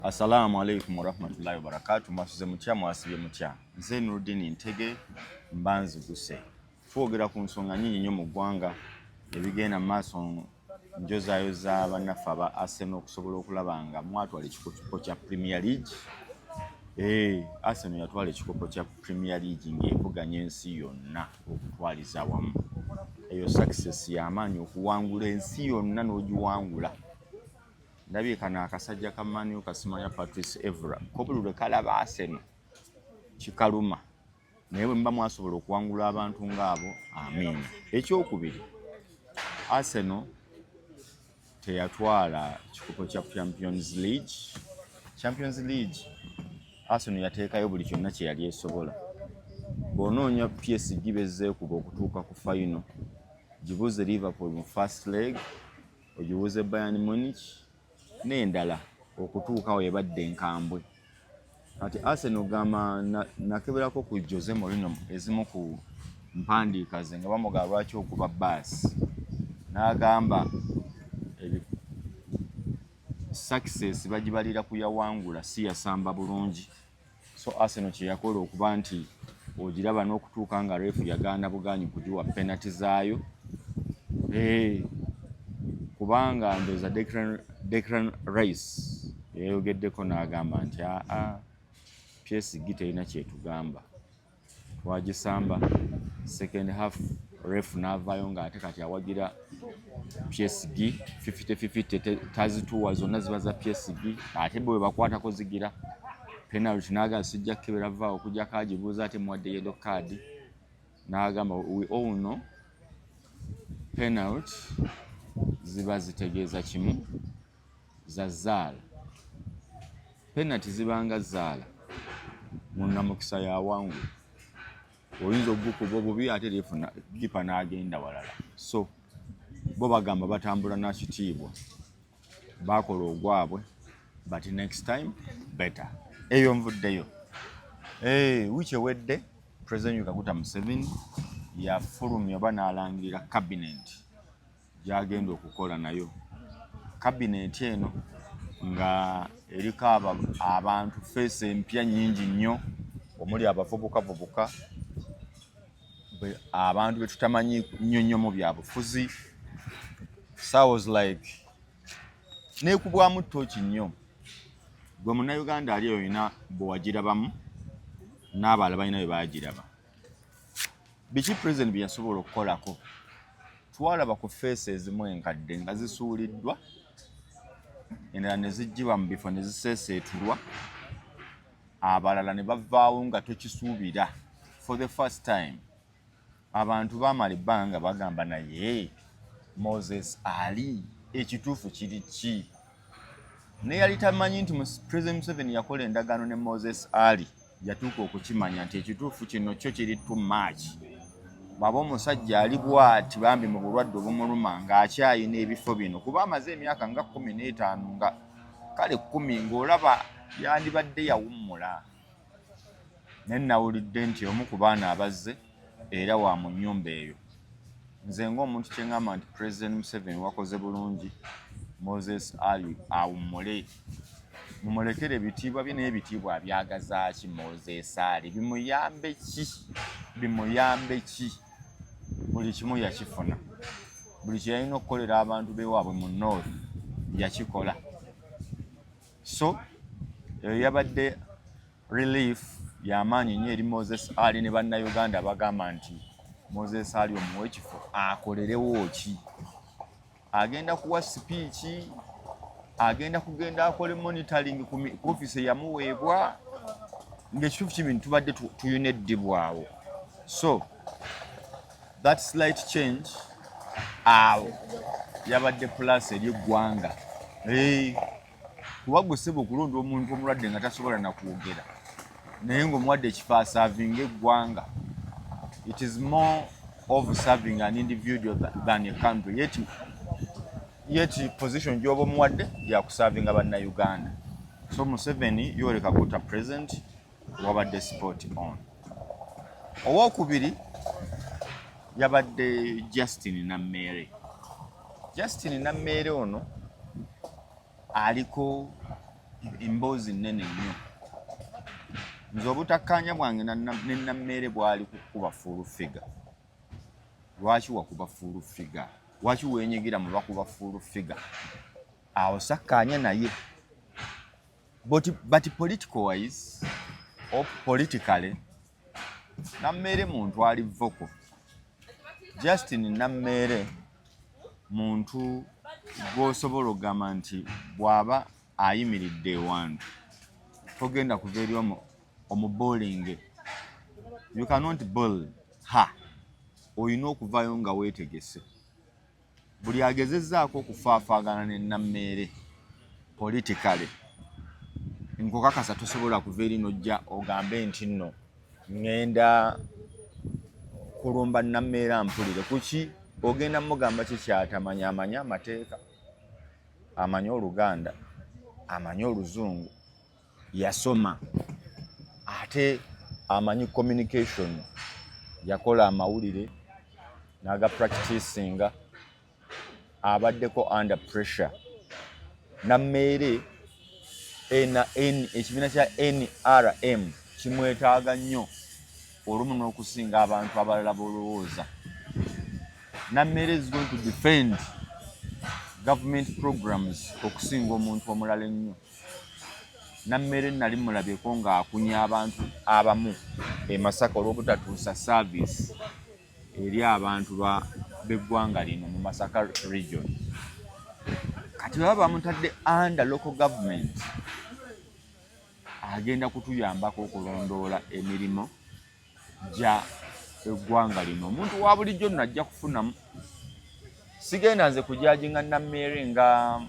Assalamu alaikum warahmatullahi wabarakatuh. Mwasuze mutya mwasibye mutya. Nze Nuruddin Ntege Mbanzi Guse. Twogera ku nsonga nnyingi nnyo mu ggwanga ebigenda mu maaso njozaayo z'abannaffe aba Arsenal okusobola okulaba nga mwatwala ekikopo kya Premier League. Arsenal yatwala ekikopo kya Premier League ng'evuganya ensi yonna okutwaliza wamu. Eyo success y'amaanyi okuwangula ensi yonna n'ogiwangula. Ndabye kana akasajja ka Man U kasimanya Patrice Evra kobulule kalaba Arsenal kikaluma naye bwe mba mwasobola okuwangula abantu ng'abo amin. Ekyokubiri, Arsenal teyatwala kikopo kya Champions League. Arsenal yateekayo buli kyonna kye yali esobola. Bw'onoonya PSG bezzeekuba okutuuka ku final, gibuuze Liverpool mu first leg, ogibuuze Bayern Munich n'endala okutuuka we badde enkambwe. Kati Arsenal gamba nakeberako ku Jose Mourinho ezimu ku mpandiika ze nga bamugamba lwaki okuba baasi. N'agamba success bagibalira ku yawangula si yasamba bulungi. So Arsenal kye yakola okuba nti ogiraba n'okutuuka nga refu yagaana bugaanyi kugiwa penalty zaayo. Kubanga ndoza Declan Rice yayogeddeko n'agamba nti PSG terina kyetugamba, twagisamba. Second half ref n'avaayo ng'ate kati awagira PSG 50-50 tazituwa zonna ziba za PSG, ate bwe bakwatako zigira penalty n'agamba sijja kukebera vaawo okujjako agibuuza ate muwadde yellow card. N'agamba we all know penalty ziba zitegeeza kimu za zaala. Penalty zibanga zaala munnamukisa yawangu, oyinza ogukuba obubi ate kipa n'agenda walala. So bo bagamba batambula na kitiibwa, bakola ogwabwe, but next time better. Eyo nvuddeyo. Wiiki ewedde President Yoweri Kaguta Museveni yafulumya oba n'alangirira cabinet gy'agenda okukola nayo. Cabinet eno nga eriko abantu feesi empya nnyingi nnyo, omuli abavubuka, abantu be tutamanyi nnyo mu byabufuzi. Sounds like neekubwamu ttooki nnyo. Gwe munnayuganda ali oyina bwe wagirabamu n'abalala balina bye baagiraba. Biki President bye yasobola okukolako? Twalaba ku feesi ezimu enkadde nga zisuuliddwa, endala ne ziggyibwa mu bifo ne ziseeseetulwa, abalala ne bavaawo nga tokisuubira. For the first time abantu baamala ebbanga bagamba naye Moses Ali ekituufu kiri ki? Ne yali tamanyi nti President Museveni yakola endagaano ne Moses Ali, yatuuka okukimanya nti ekituufu kino kyo kiri too much. Bw'aba omusajja ali bw'ati bambi mu bulwadde obumuluma ng'akyayina ebifo bino, kuba amaze emyaka nga 15 nga kale 10 ng'olaba yandibadde yawummula. Ne nawulidde nti omu ku baana abazze era wa mu nnyumba eyo. Nze ng'omuntu kye ngamba nti President Museveni wakoze bulungi, Moses Ali awummule. Mumulekere ebitiibwa bye n'ebitiibwa abyagazaaki Moses Ali? Bimuyambe ki? Buli kimu yakifuna. Buli kye yalina okukolera abantu bewaabwe mu North yakikola. So yabadde relief y'amaanyi nnyo eri Moses Ali ne bannayuganda bagamba nti Moses Ali omuwe ekifo akolerewo ki? Agenda kuwa sipiiki? Agenda kugenda akole monitoring ku office eyamuweebwa? Ng'ekituufu kibintu tubadde tuyina eddibwawo. So that slight change yabadde plus eri eggwanga. Kuba gwe ssebo okulonda omuntu omulwadde nga tasobola na kwogera, naye ng'omuwadde ekifo aservinga eggwanga. It is more of serving an individual than a country. Yet position gy'oba omuwadde yakuservinga bannayuganda. So Museveni, Yoweri Kaguta President, wabadde sport on. Owookubiri yabadde Justin Nammere ono aliko emboozi nnene nnyo. Nze obutakkaanya bwange ne Nammeere bwali kukuba full figure. Lwaki wakuba full figure? Lwaki weenyigira mu bakuba full figure? Awo sakkaanya naye. But political wise or politically, Nammeere muntu ali vocal. Justin Nammeere muntu gw'osobola okugamba nti bw'aba ayimiridde ewantu togenda kuva eri omuboolinge. You cannot bowl her. Olina okuvaayo nga weetegese. Buli agezezzaako okufaafaagana ne Nammeere politically, nkukakasa tosobola kuva eri n'ojja ogambe nti nno ngenda kulumba Nammeere ampulire. Kuki ogenda mugamba kikyatamanya? Amanye amateeka, amanye Oluganda, amanye Oluzungu, yasoma, ate amanyi communication, yakola amawulire naga practicinga, abaddeko under pressure. Nammeere ekibiina kya NRM kimwetaaga nnyo olumu n'okusinga abantu abalala b'olowooza. Nammeere is going to defend government programs okusinga omuntu omulala ennyo. Nammeere nali mulabyeko ng'akunya abantu abamu e Masaka olw'obutatuusa service eri abantu b'eggwanga lino mu Masaka region. Kati baba bamutadde under local government, agenda kutuyambako okulondoola emirimu gya eggwanga lino. Omuntu wa bulijjo nno ajja kufunamu. Sigenda nze kujajinga Nammeere nga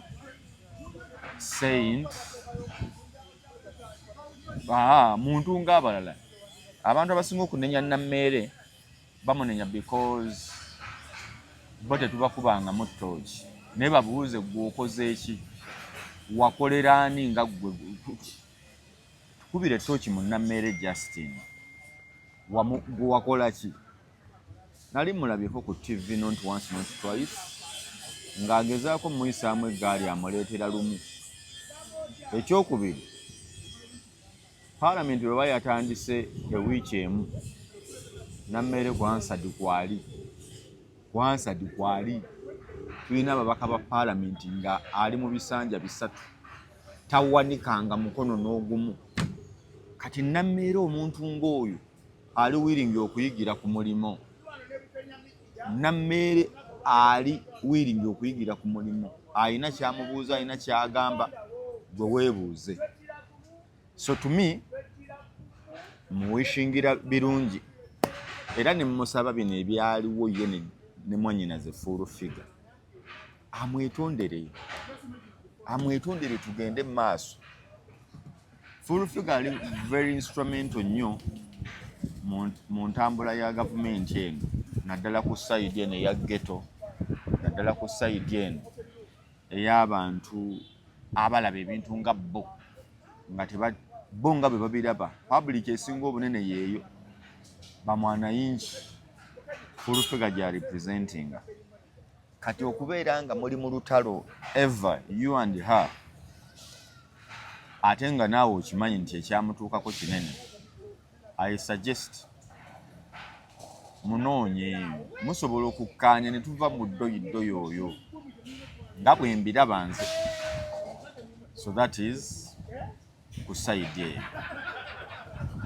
saint. Muntu ng'abalala. Abantu abasinga okunenya Nammeere bamunenya because bo tetubakubangamu ttooki. Naye babuuze gwe okoze ki? Wakolera ani nga gwe? Tukubire ttooki mu Nammeere Justin. Gwe wakola ki? Nali mulabyeko ku TV not once not twice ng'agezaako muyisaamu eggaali amuleetera lumu. Ekyokubiri, Parliament bwe bayatandise ewiiki emu, Nammeere kwansadi kwali. Tulina ababaka ba Parliament nga ali mu bisanja bisatu, tawanikanga mukono n'ogumu. Kati Nammeere omuntu ng'oyo ali willing okuyigira ku mulimo. Nammeere ali willing okuyigira ku mulimo. Alina kyamubuuza, alina kyagamba, gwe weebuuze. So to me, muwishingira birungi. Era ne mmusaba bino ebyaliwo ye ne mwannyinaze full figure. Amwetondere tugende mu maaso. Full figure ali very instrumental nnyo mu ntambula ya gavumenti eno, naddala ku sayidi eno eya ghetto, naddala ku sayidi eno ey'abantu abalaba ebintu nga bo nga bwe babiraba. Public esinga obunene yeeyo, bamwanayingi full figure gya representinga. Kati okubeera nga muli mu lutalo ever you and her, ate nga naawe okimanyi nti ekyamutuukako kinene, I suggest munoonye, musobola okukkaanya ne tuva mu ddoyi oyo nga bwe mbiraba nze. So that is ku side eyo.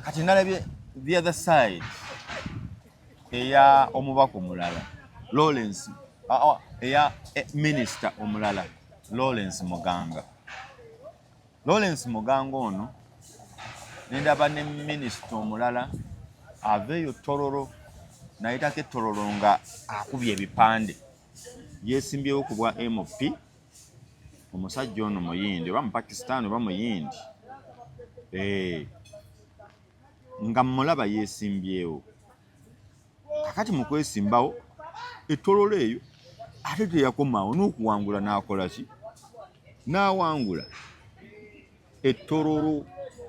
Kati nalabye the other side eya omubaka omulala Lawrence, eya minister omulala Lawrence Muganga. Lawrence Muganga ono nendaba ne minister omulala aveeyo Tororo, nayitako Tororo nga akubye ebipande, yeesimbyewo ku bwa MP. Omusajja ono muyindi oba Mupakistan oba muyindi, nga mulaba yeesimbyewo. Kakati mu kwesimbawo Tororo eyo ate teyakomaawo n'okuwangula n'akola ki? N'awangula Tororo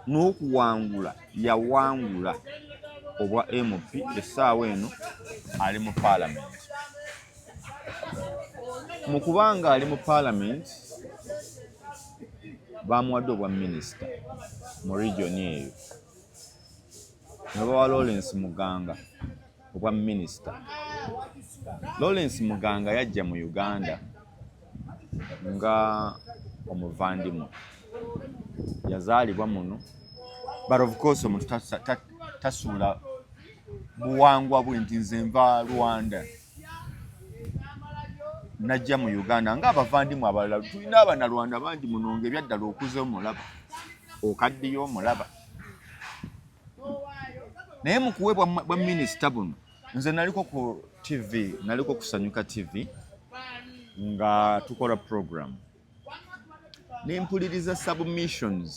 n'okuwangula, yawangula obwa MP. Essaawa eno ali mu Parliament. Mu kubanga ali mu Parliament, bamuwadde obwa minisita mu region eyo ne bawa Lawrence Muganga obwa minisita. Lawrence Muganga yajja mu Uganda nga omuvandimwe, yazaalibwa muno, but of course omuntu tasuula buwangwa bwe nti nze nva Rwanda najja mu Uganda ng'abavandimwe abalala. Tulina Abannarwanda bangi muno ng'ebyaddala okuze omulaba, okaddiyo omulaba. Naye mu kuweebwa bwa minisita buno, nze naliko ku TV, naliko ku Sanyuka TV nga tukola program. Nempuliriza submissions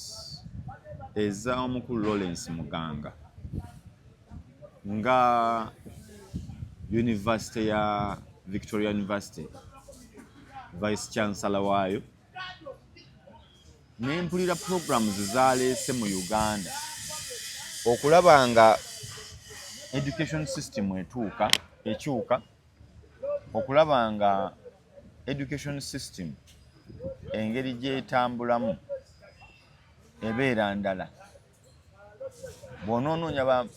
eza omukulu Lawrence Muganga nga University ya Victoria University Vice Chancellor waayo, nempulira programs zaleese mu Uganda okulaba nga education system ekyuka, okulaba nga education system engeri gyetambulamu ebeera ndala. Bw'onoonoonya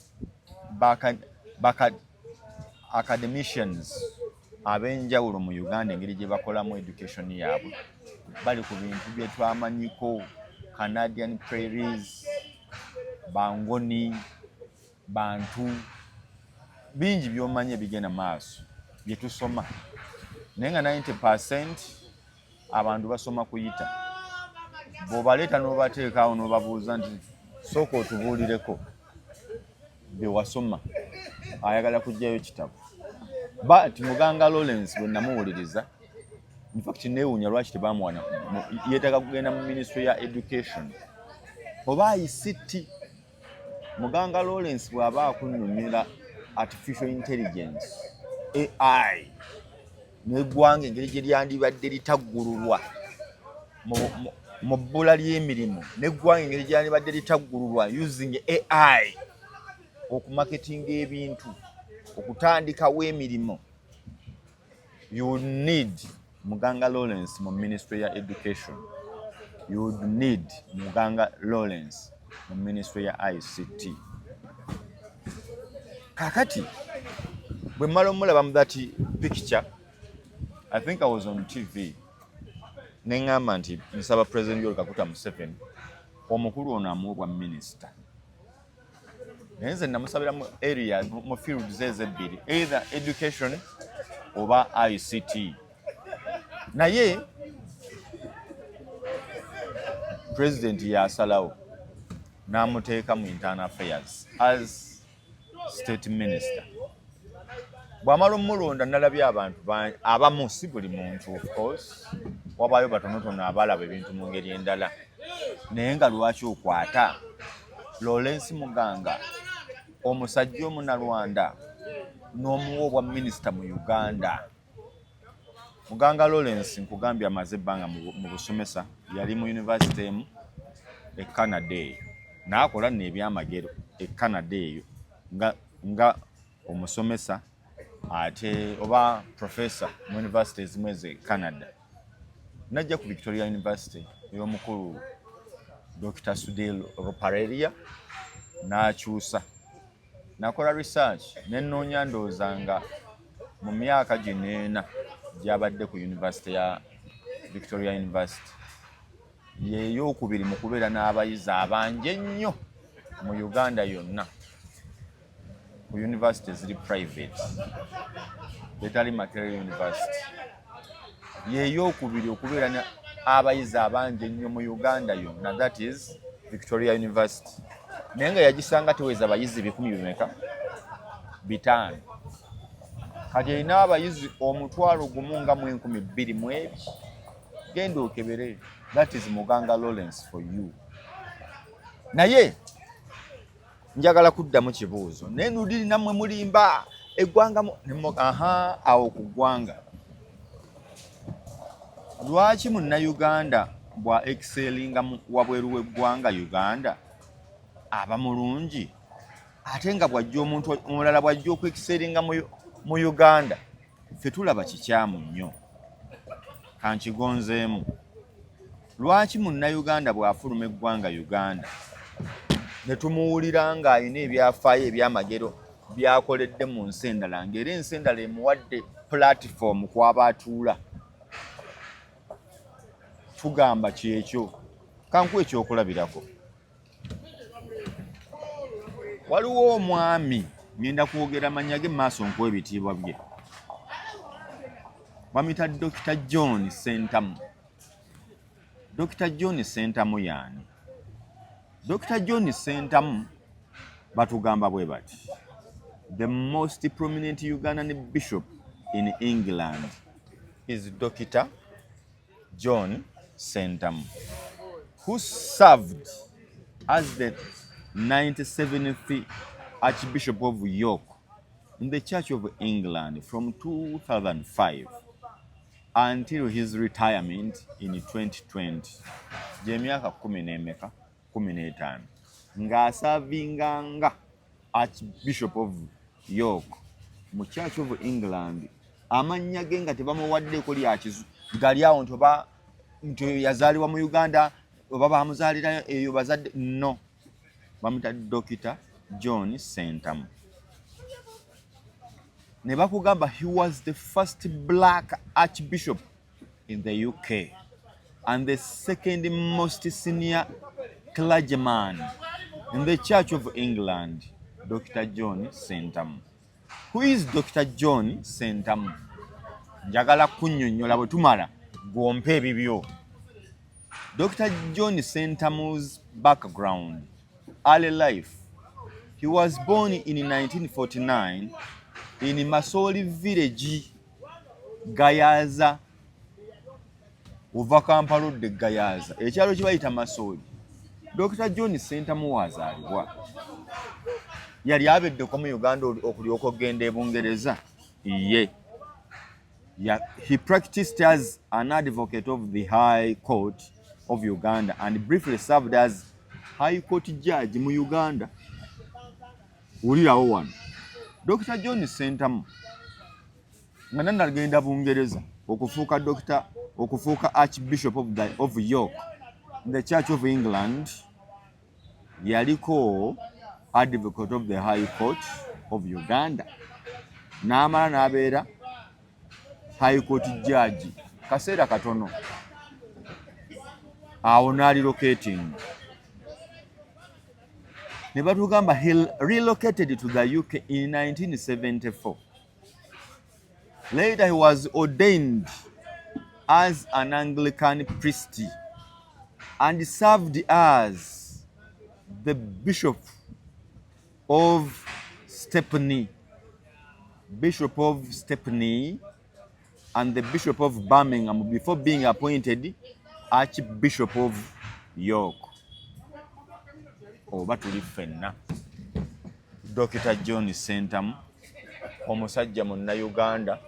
academicians ab'enjawulo mu Uganda engeri gye bakolamu education yaabwe, bali ku bintu bye twamanyiko Canadian Prairies, Bangoni, Bantu, bingi by'omanyi ebigenda maaso bye tusoma. Naye nga 90% abantu basoma kuyita. Bw'obaleeta n'obateekaawo n'obabuuza nti sooka otubuulireko bye wasoma, ayagala kuggyayo kitabo. But Muganga Lawrence bwe namuwuliriza, in fact neewuunya lwaki tebaamuwana, yeetaaga kugenda mu Ministry ya Education oba ICT. Muganga Lawrence bw'aba akunnumira artificial intelligence, AI, n'eggwanga engeri gye lyandibadde litaggululwa mu bbula ly'emirimu, n'eggwanga engeri gye lyandibadde litaggululwa using AI okumaketinga ebintu, okutandikawo emirimu. You would need Muganga Lawrence mu Ministry ya Education. You would need Muganga Lawrence mu Ministry ya ICT. Kakati bwe mmala omulaba mu that picture, I think I was on TV, ne ngamba nti nsaba President Yoweri Kaguta Museveni omukulu ono amuwa minisita. Naye nze namusabira mu area mu fields ezebbiri, either education oba ICT. Naye President yasalawo n'amuteeka mu internal affairs as state minister. Bw'amala omulonda nalabye abantu abamu, si buli muntu of course, wabaayo batonotono abalaba ebintu mu ngeri endala. Naye nga lwaki okwata Lawrence Muganga, omusajja Omunnarwanda, n'omuwa obwa minisita mu Uganda? Muganga Lawrence nkugambye amaze ebbanga mu busomesa, yali mu university emu e Canada eyo, n'akola n'ebyamagero e Canada eyo nga omusomesa ate oba professor mu university ezimu eze Canada. Najja ku Victoria University ey'omukulu Dr. Sudhir Ruparelia n'akyusa, nakola research n'ennoonya ndowooza nga mu myaka gino ena gy'abadde ku University ya Victoria University y'eyokubiri mu kubeera n'abayizi abangi ennyo mu Uganda yonna ku university eziri private, etali Makerere University. Y'eyokubiri okubeera n'abayizi abangi ennyo mu Uganda yonna, that is Victoria University. Naye nga yagisanga teweza abayizi 5,000. Kati erina abayizi 1,000 mu ebi. Genda okebere. That is Muganga Lawrence for you. Naye njagala kuddamu kibuuzo. Naye nudiri nammwe mulimba eggwanga awo ku ggwanga. Lwaki Munnayuganda bwa excellinga wabweru w'eggwanga Uganda aba mulungi, ate nga bw'ajja omuntu omulala bw'ajja okwekiseeringa mu Uganda ffe tulaba kikyamu nnyo? Kankigonzeemu. lwaki munnayuganda bw'afuluma eggwanga Uganda ne tumuwulira ng'alina ebyafaayo ebyamagero byakoledde mu nsi endala ng'era ensi endala emuwadde platform kw'aba atuula tugamba kyekyo kankuwa ekyokulabirako. Waliwo omwami ngenda kwogera mannya ge maaso nkuwa ebitiibwa bye bamuyita Dr. John Sentamu. Dr. John Sentamu yaani? Dr. John Sentamu batugamba bwe bati, the most prominent Ugandan bishop in England is Dr. John Sentamu, who served as the 97th Archbishop of York in the Church of England from 2005 until his retirement in 2020. Gy'emyaka 15 ng'asavinganga Archbishop of York mu Church of England. Amannya ge nga tebamuwaddeko lyakizu gali awo nti yazaalibwa mu Uganda oba bamuzaalira eyo bazadde no, bamuyita Dr. John Sentamu. Ne bakugamba he was the first black archbishop in the UK and the second most senior clergyman in the Church of England, Dr. John Sentamu. Who is Dr. John Sentamu? Njagala kunnyonnyola bwe tumala gwompe ebibyo. Dr. John Sentamu's background, early life. He was born in 1949 in Masoli village, Gayaza, over Kampala Road, Gayaza. Ekyalo kye bayita Masoli. Dr. John Sentamu wazaalibwa. Yali abeddeko mu Uganda okulyoka okugenda e Bungereza. He practiced as an advocate of the High Court of Uganda and briefly served as High Court judge mu Uganda. Ulirawo wano. Dr. John Sentamu nga nagenda Bungereza okufuuka Archbishop of York in the Church of England. Yaliko advocate of the High Court of Uganda. N'amala n'abeera High Court judge kaseera katono. Awo n'alilocating. Ne batugamba he relocated to the UK in 1974. Later he was ordained as an Anglican priest and served as the Bishop of Stepney, and the Bishop of Birmingham before being appointed Archbishop of York. Oba tuli ffenna. Dr. John Sentamu, omusajja munnayuganda,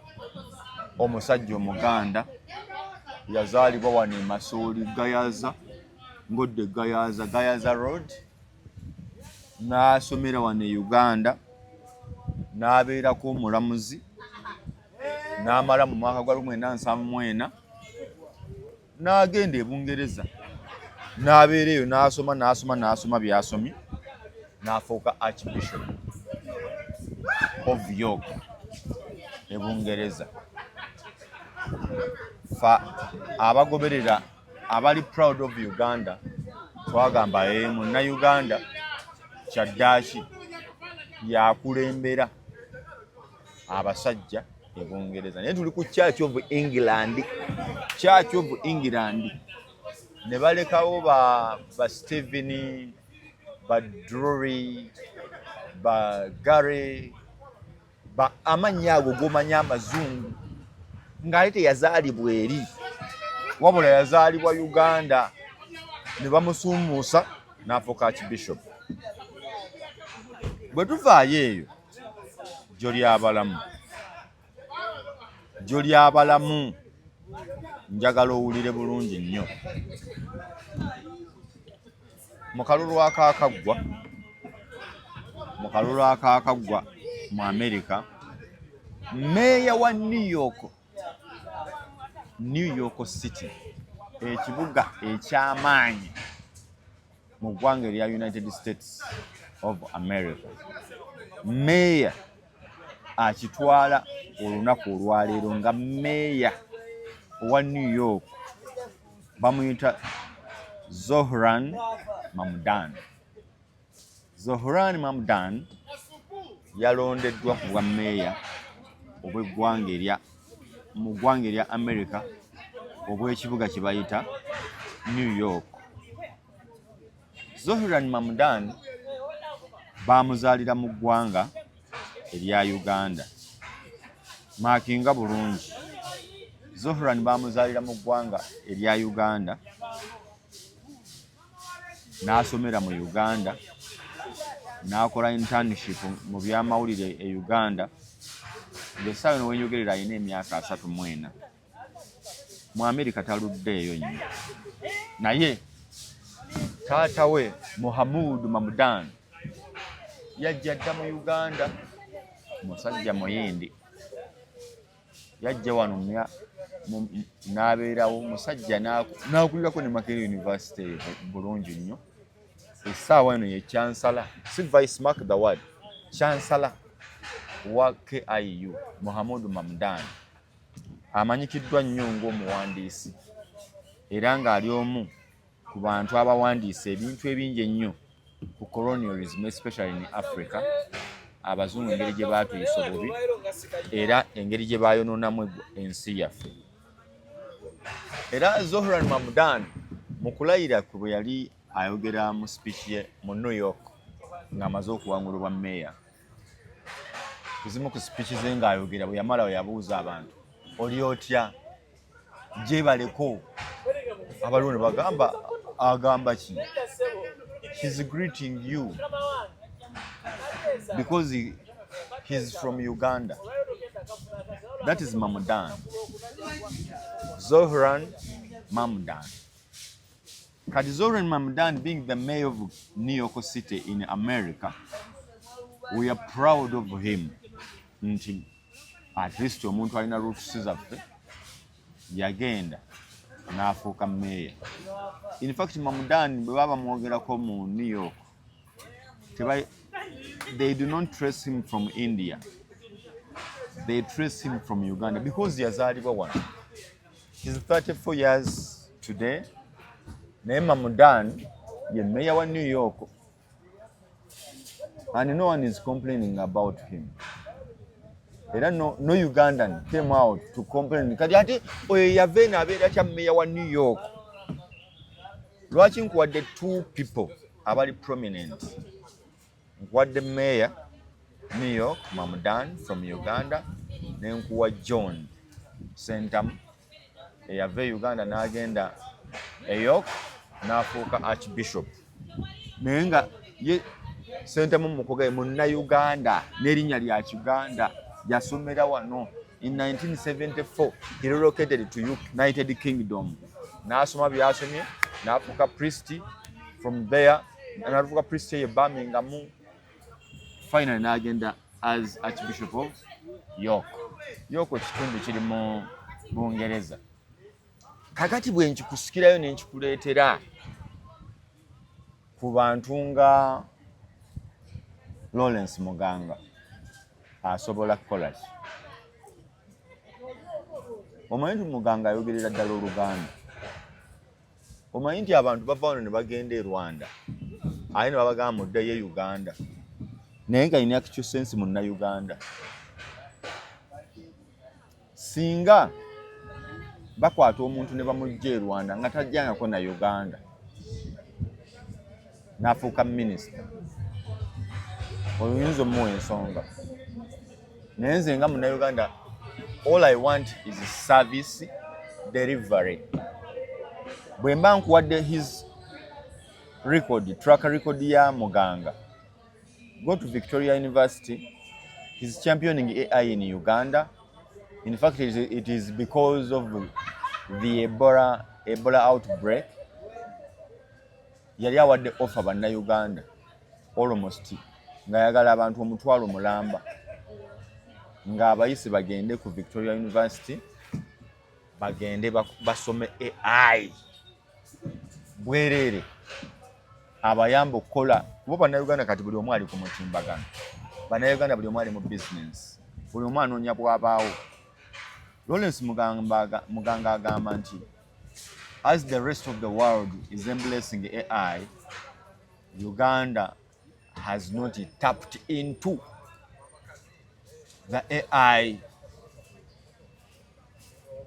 omusajja omuganda, yazaalibwa wano e Masoli Gayaza, ngodde Gayaza Road, n'asomera wano e Uganda, n'abeerako omulamuzi, n'amala mu mwaka gwa 1974 n'agenda e Bungereza. N'abeera eyo n'asoma by'asomye n'afuuka Archbishop of York e Bungereza. Abagoberera abali proud of Uganda twagamba munnayuganda kyaddaaki yakulembera abasajja e Bungereza. Naye tuli ku Church of England. Ne balekawo ba Stephen, ba Drury, ba Gary, ba amannya ago gomanya amazungu ng'ate teyazaalibwa eri wabula yazaalibwa Uganda. Ne bamusumuusa n'afuuka Archbishop. Bwe tuvaayo eyo gy'olyabalamu njagala owulire bulungi nnyo. Mu kalulu akaakaggwa mu America, meeya wa New York City ekibuga eky'amaanyi mu ggwanga erya United States of America. Meeya akitwala olunaku olwaleero nga meeya owa New York bamuyita Zohran Mamdani. Zohran Mamdani yalondeddwa ku bwa meeya obw'eggwanga mu ggwanga erya America obw'ekibuga kye bayita New York. Zohran Mamdani bamuzaalira mu ggwanga erya Uganda. Maakinga bulungi. Zohran bamuzaalira mu ggwanga erya Uganda. N'asomera mu Uganda. N'akola internship mu by'amawulire e Uganda. Ng'essaawa eno wenyogerera alina emyaka 34. Mu Amerika taluddeeyo nnyo. Naye taata we Mohamud Mamdani yajja dda mu Uganda, musajja muyindi. Yajja wano n'abeerawo musajja n'akulirako ne Makerere University bulungi nnyo. Essaawa eno ye Chancellor, si Vice Mark the word, Chancellor wa KIU Mohamud Mamdani. Amanyikiddwa nnyo ng'omuwandiisi era ng'ali omu ku bantu abawandiisa ebintu ebingi ennyo ku colonialism, especially in Africa. Abazungu engeri gye baatuyisa obubi era engeri gye baayonoonamu ensi yaffe. Era Zohran Mamdani mu kulayira ku bwe yali ayogera mu speech ye mu New York ng'amaze okuwangulibwa meeya, kuzimu ku speech ze ng'ayogera bwe yamala yabuuza abantu, oli otya? Gyebaleko. Abaliwo ne bagamba, agamba ki? He's greeting you because he's from Uganda. That is Mamdani. Zohran Mamdani. Kati Zohran Mamdani being the mayor of New York City in America, we are proud of him. At least omuntu alina roots zaffe yagenda n'afuuka meeya. In fact, Mamdani bwe baba mwogerako mu New York, they do not trace him from India. They trace him from Uganda because yazaalibwa wano. He's 34 years today. Naye Mamdani ye meeya wa New York, and no one is complaining about him. Era no Ugandan came out to complain. Kati ate oyo yave n'abeera kya meeya wa New York. Lwaki nkuwadde two people abali prominent? Nkuwadde meeya New York Mamdani from Uganda, ne nkuwa John Sentamu eyave Uganda n'agenda e York n'afuuka Archbishop. Naye nga ye Sentamu mukogaye munna-Uganda n'erinnya lya Kiganda, yasomera wano. In 1974 he relocated to United Kingdom. N'asoma byasomye n'afuuka priest. From there n'afuuka priest ye Birmingham. Finally n'agenda as Archbishop of York. York ekitundu kiri mu Bungereza. Kakati bwe nkikusikirayo ne nkikuleetera ku bantu nga Lawrence Muganga asobola kukola ki? Omanyi nti Muganga ayogerera ddala Oluganda. Omanyi nti abantu bava wano ne bagenda e Rwanda, ate ne babagamba muddeyo e Uganda, naye nga alina actual sense munna-Uganda. Singa bakwata omuntu ne bamugja e Rwanda nga tajjangako na Uganda, n'afuuka minisita, oyinza omuwa ensonga. Naye nze nga munna-Uganda, all I want is service delivery. Bwe mba nkuwadde his record, track record ya Muganga, go to Victoria University. He's championing AI in Uganda. In fact, it is because of the Ebola outbreak. Yali awadde offer banna-Uganda almost ng'ayagala abantu omutwalo mulamba ng'abayise bagende ku Victoria University bagende basome AI bwerere abayamba okukola kuba bannayuganda kati buli omu ali ku mutimbagano bannayuganda buli omu ali mu business buli omu anoonya bwabaawo. Lawrence Muganga agamba nti as the rest of the world is embracing AI, Uganda has not tapped into the AI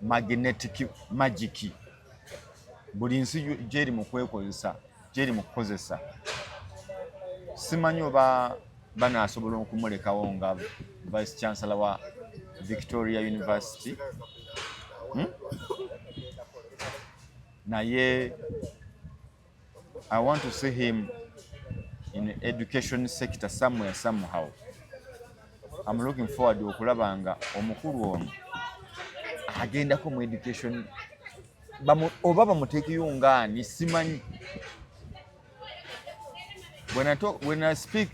magnetic magic. Buli nsi gyeri mu kwekozesa gyeri mu kukozesa. Simanyi oba banaasobola okumulekawo nga Vice Chancellor wa Victoria University. Naye I want to see him in the education sector somewhere somehow. I'm looking forward okulaba nga omukulu ono agendako mu education oba bamuteekeyo ngaani simanyi. When I speak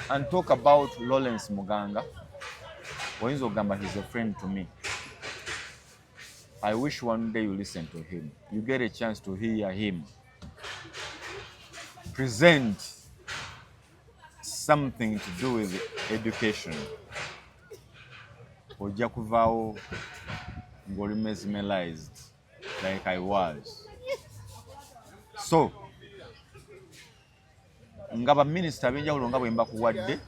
and talk about Lawrence Muganga, oyinza okugamba he's a friend to me. I wish one day you listen to him. You get a chance to hear him present something to do with education. Ojja kuvaawo ng'oli mesmerized like I was. So, nga baminisita ab'enjawulo nga bwe mbakuwadde,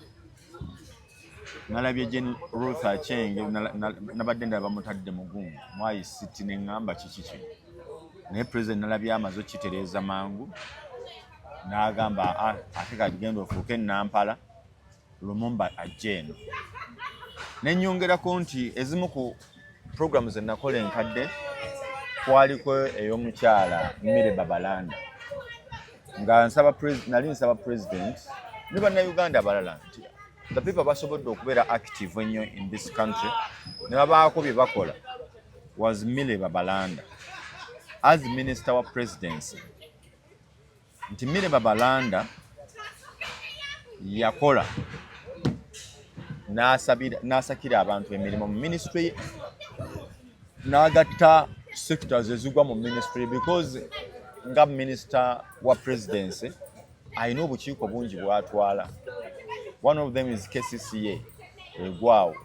nalabye Jane Ruth Achenge nabadde ndaba bamutadde mugungu mwayisiti ne ŋŋamba kiki kino. Naye President nalabye amaze okitereeza mangu n'agamba ate kagenda ofuuke Nampala Lumumba ajje eno. Ne nnyongerako nti ezimu ku programs ze nakola enkadde kwaliko ey'omukyala Mire Babalanda nga nali nsaba President ne bannayuganda abalala nti the people basobodde okubeera active ennyo in this country ne babaako bye bakola was Mire Babalanda as Minister wa Presidency. Nti Mire Babalanda yakola n'asakira abantu emirimu mu ministry n'agatta sectors ezigwa mu ministry because nga Minister wa Presidency alina obukiiko bungi bw'atwala. One of them is KCCA, egwawo,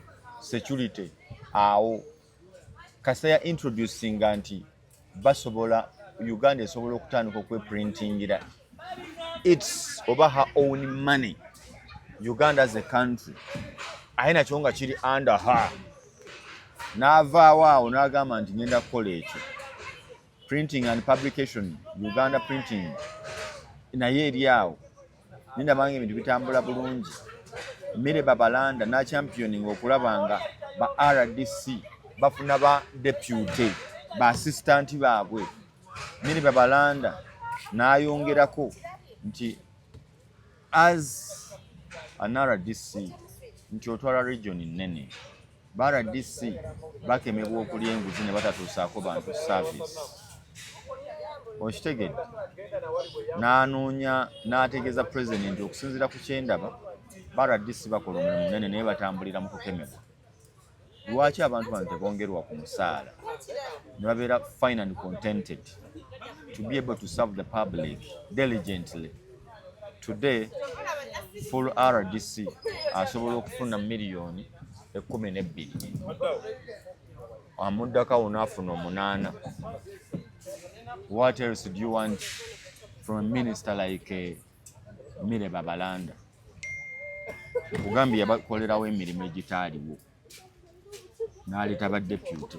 security, awo. Kasaya introducing nti basobola Uganda esobola okutandika okweprintingira its over her own money. Uganda as a country ayina kyonga kiri under her. N'avaawo awo n'agamba nti ngenda kukola ekyo. Printing and publication, Uganda printing, naye eri awo. Nindabanga ebintu bitambula bulungi. Mire Babalanda na championing okulaba nga ba RDC bafuna ba deputy ba assistant baabwe. Mire Babalanda n'ayongerako nti as an RDC nti otwala region nnene. Ba RDC bakemebwa okulya enguzi ne batatuusaako bantu service. Okitegedde n'anoonya n'ategeeza President okusinziira ku kyendaba ba RDC bakola omulimu munene naye batambulira mu kukemebwa. Lwaki abantu bano tebongerwa ku musaala ne babeera fine and contented to be able to serve the public diligently? Today, full RDC asobola okufuna miliyoni 12. Amuddako n'afuna 8. What else do you want from a minister like Mire Babalanda? Kugambye yabakolerawo emirimu egitaaliwo n'aleeta ba deputy.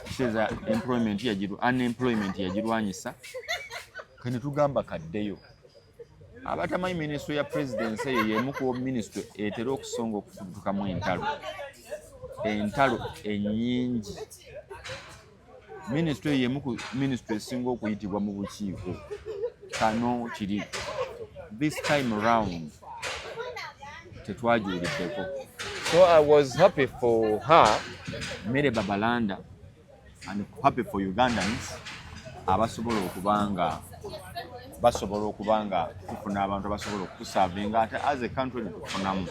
Kiseza unemployment yagirwanyisa. Kene tugamba kaddeyo. Abatamanyi ministry ya presidency eyo y'emu ku ministry etera okusonga okufudukamu entalo ennyingi. Ministry y'emu ku ministry esinga okuyitibwa mu bukiiko. Kano kiri this time around tetwajuliddeko. So I was happy for her, Mire Babalanda, and happy for Ugandans abasobola okubanga tufuna abantu abasobola okutusavinga ate as a country netufunamu.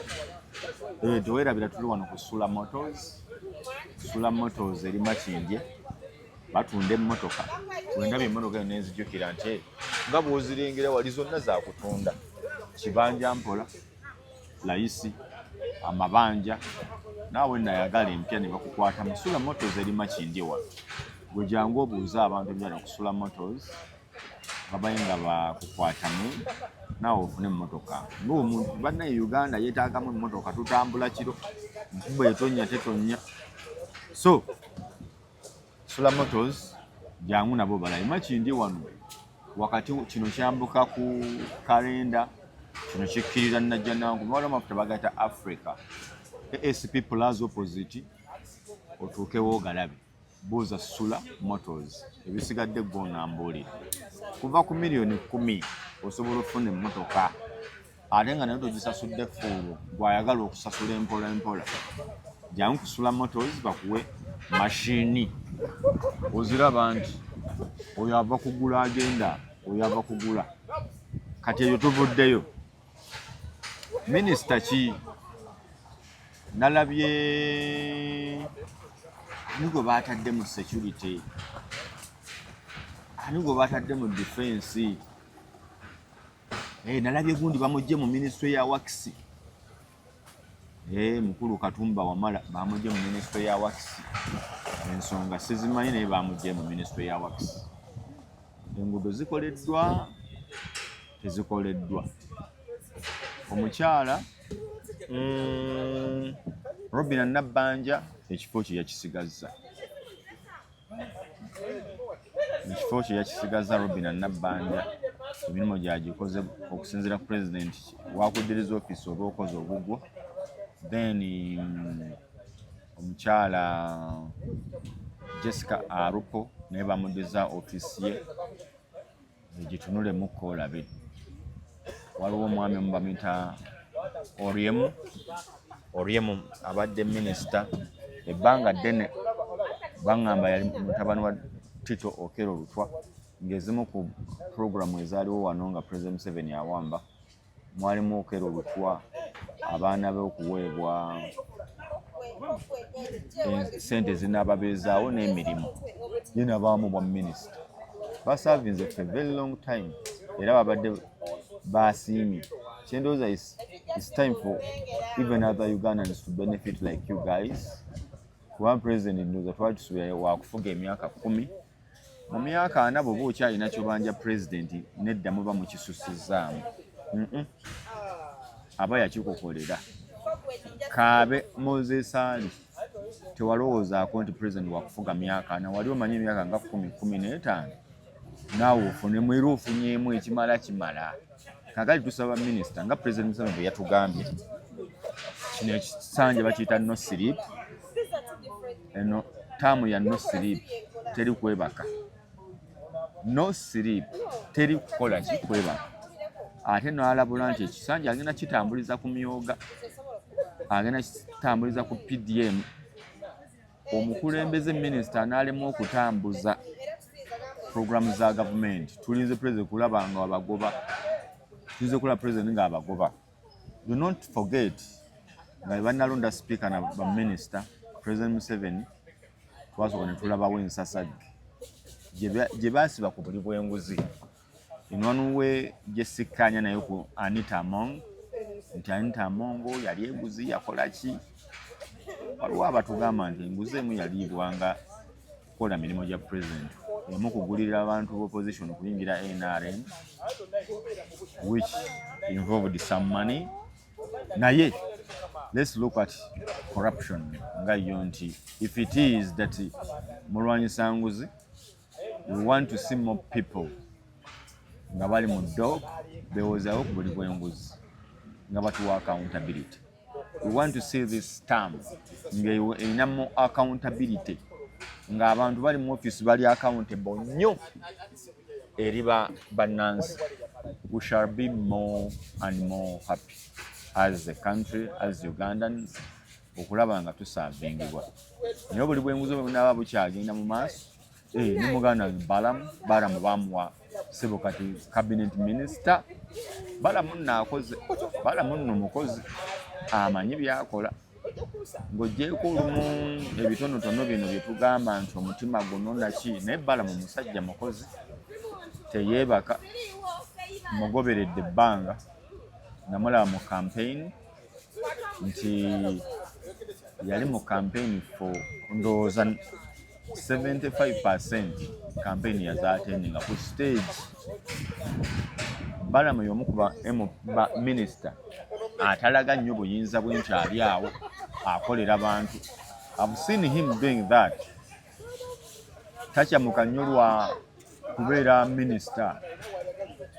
Tewerabira tuli wano ku Sula Motors eri Makindye batunda emmotoka wendaba emmotoka eyo nenzijukira nti nga bw'ozirengera wali zonna za kutunda kibanja mpola layisi amabanja naawe nayagala empya ne bakukwata musula motors eri Makindye wano gwe jangu obuuza abantu ebirala kusula motors babaye nga bakukwatamu naawe ofune emmotoka ng'omuntu bannaye Uganda yeetaagamu emmotoka tutambula kiro nkuba etonya tetonya so Sula Motors jangu nabo balayi Makindye wano wakati kino kyambuka ku kalenda kino kikkirira Najjanangu mwala mafuta bagata Africa ASP Plaza opposite otuukewo galabe buuza Sula Motors ebisigadde gona mbuulira kuva ku miliyoni 10 osobola okufuna emmotoka ate nga nayo togisasudde fuulu gwayagala okusasula empola empola jangu ku Sula Motors bakuwe mashini oziraba nti oyo ava kugula agenda oyo ava kugula kati eyo tuvuddeyo minisita ki nalabye nigo batadde mu security anigo batadde mu defense nalabye gundi bamujje mu ministry ya Works mukulu Katumba Wamala bamujje mu ministry ya Works ensonga sizimanyi naye bamujje mu ministry ya Works enguudo zikoleddwa tezikoleddwa omukyala Robina Nabbanja ekifo kye yakisigaza Robina Nabbanja emirimu gyagikoze okusinziira ku president wakudiriza office oba okoze obugwo then omukyala Jessica Arupo naye bamuddiza office ye egitunulemu koolabe waliwo omwami omu bamuyita Oriemu abadde minisita ebbanga ddene baŋŋamba yali mutabani wa Tito Okello Lutwa ng'ezimu ku programu ezaaliwo wano nga President Museveni awamba mwalimu Okello Lutwa abaana be okuweebwa sente zinaababeezaawo n'emirimu ye nabaamu bwa minisita basavinze for a very long time era babadde basiimye kyendowooza it's time for even other Ugandans to benefit like you guys kuba president ndowooza twali tusuubira wakufuga emyaka 10 mu myaka 4 bw'oba okyalina kyobanja president nedda muba mukisusizzaamu aba yakikukolera Kaabe Moses Ali tewalowoozaako nti president wakufuga myaka 4 wali omanyi emyaka nga 10-15 naawe ofunemu era ofunyeemu ekimala kimala kakati tusaba minisita nga president Museveni bwe yatugambye kino ekisanja bakiyita no sleep eno taamu ya no sleep teri kwebaka no sleep teri kukola kikwebaka ate n'alabula nti ekisanja agenda kitambuliza ku myoga agenda kitambuliza ku PDM omukulembeze minisita n'alema okutambuza programu za gavumenti tulinze president kulaba nga abagoba tulinze kulaba president nga abagoba do not forget nga banalonda speaker na ba minister President Museveni twasooka ne tulabawo ensasagge gye baasiba ku buli bw'enguzi enwanuwe gyesikkaanya naye ku Anita Among nti Anita Among yali enguzi yakola ki waliwo abatugamba nti enguzi emu yaliibwanga kukola mirimu gya president emu kugulira abantu b'opposition kuyingira NRM which involved some money naye let's look at corruption nga yo nti if it is that mulwanyisa nguzi we want to see more people nga bali mu dog bewozaawo ku buli bw'enguzi nga batuwa accountability we want to see this term nga erinamu accountability nga abantu bali mu office bali accountable nnyo eri bannansi we shall be more and more happy as a country as Ugandans okulaba nga tusaavingibwa naye buli bw'enguzi bwebunaaba bukyagenda mu maaso ne muganda Balamu bamuwa sebo kati cabinet minister Balamu nno akoze Balamu nno mukozi amanyi byakola ng'oggyeko olumu ebitonotono bino bye tugamba nti omutima guno naki naye Balamu musajja mukozi teyeebaka mugoberedde ebbanga namulaba mu campaign nti yali mu campaign for ndowooza 75% campaign yazatendinga ku stage. Balamu y'omu ku ba minisita atalaga nnyo buyinza bw'enti ali awo akolera bantu. I've seen him doing that. Takyamuka nnyo lwa kubeera minisita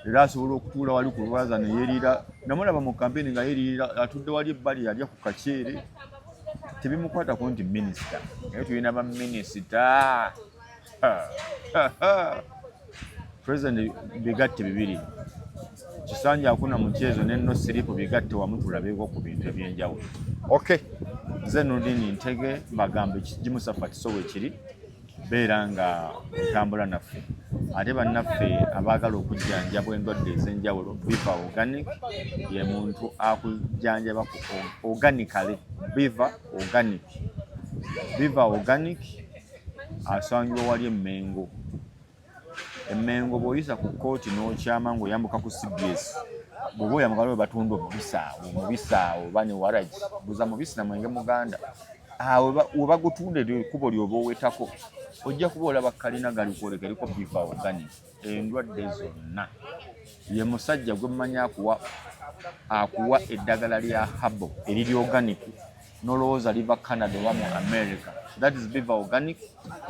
era asobola okutuula wali ku lwaza ne yeerira. Namulaba mu campaign nga yeerira atudde wali ebbali yalya ku kaceere. Tebimukwatako nti minisita naye tulina baminisita. President bigatte bibiri kisanja akuna mchezo neno siripo bigatte wamu tulabeeko ku bintu ebyenjawulo. Okay, nze Nurdin Ntege bagambe kijimusa Fatiso wekiri beera nga ntambula naffe ate bannaffe abaagala okujjanjabwa endwadde ez'enjawulo. Viva Organic ye muntu akujjanjaba ku organically. Viva Organic asangibwa wali Emmengo. Emmengo bw'oyisa ku kkooti n'okyama ng'oyambuka ku CBS bw'oba oyambuka lwe batunda omubisaawo bane waragi buza mubisi na mwenge muganda awo we bagutunda ekkubo lyoba owetako ojja kuba olaba kalina gali kwoleka eriko Viva Organic. Endwadde zonna ye musajja gwe mmanyi akuwa eddagala lya habo eriri organic n'olowooza liva Canada oba mu America. That is Viva Organic.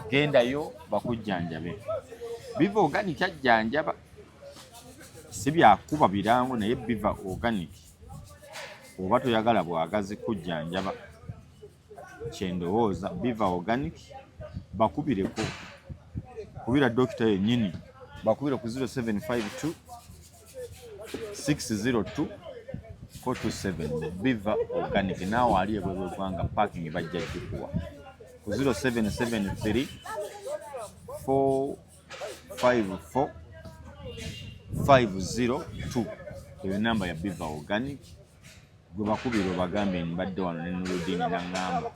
Gendayo bakujjanjabe. Viva Organic ajjanjaba si byakuba birango naye Viva Organic oba toyagala bwagazi kujjanjaba kyendowooza Viva Organic bakubireko kubira dokita yennyini bakubire ku 0752 602 427 Viva Organic. Naawe ali ebweru gwanga parking bajja gikuwa ku 0773 454 502 eyo namba ya Viva Organic. Gwe bakubira obagambe mbadde wano ne Nurdin n'angamba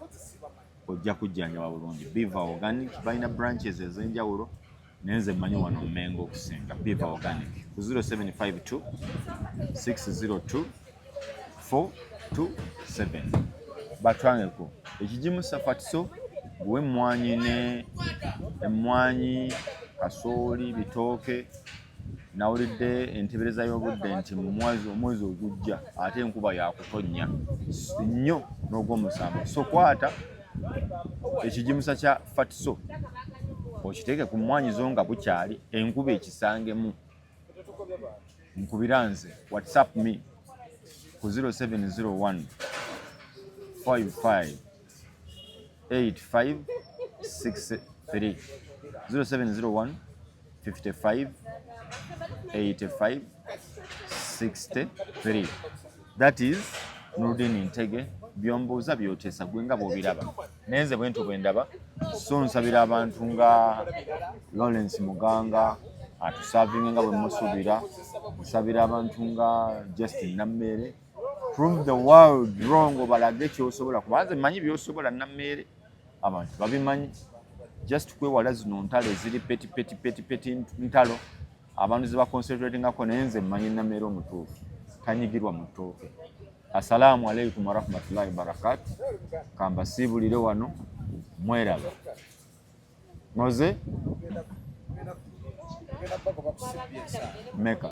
ojja kujjanjaba bulungi. Viva Organic balina branches ez'enjawulo naye nze mmanyi wano Mmengo okusinga. Viva Organic ku 0752 602 427 batwangeko ekijimusa Fatiso guwe emmwanyi kasooli bitooke. Nawulidde entebereza y'obudde nti omwezi ogujja ate enkuba yakutonnya nnyo n'ogw'omusanvu. So kwata ekijimusa kya Fatiso okiteeke ku mmwanyi zo nga bukyali enkuba ekisangemu. Nkubira nze WhatsApp me ku 0701 55 8563 0701 55 85 63. That is Nurdin Ntege. Byombuuza byoteesa gwe nga bw'obiraba nenze bwentu bwendaba. So nsabira abantu nga Lawrence Muganga atusavinga nga bwe musuubira. Nsabira abantu nga Justin Nammere. Prove the world wrong obalage kyosobola kubanze mmanyi byosobola Nammere abantu babimanyi. Just kwewala zino ntalo eziri peti ntalo abantu ze baconcentratingako naye nze mmanyi Nammere omutuufu tanyigirwa mu ttooke. Assalamu alaikum warahmatullahi wabarakatuh. Kamba siibulire wano mweraba moze meka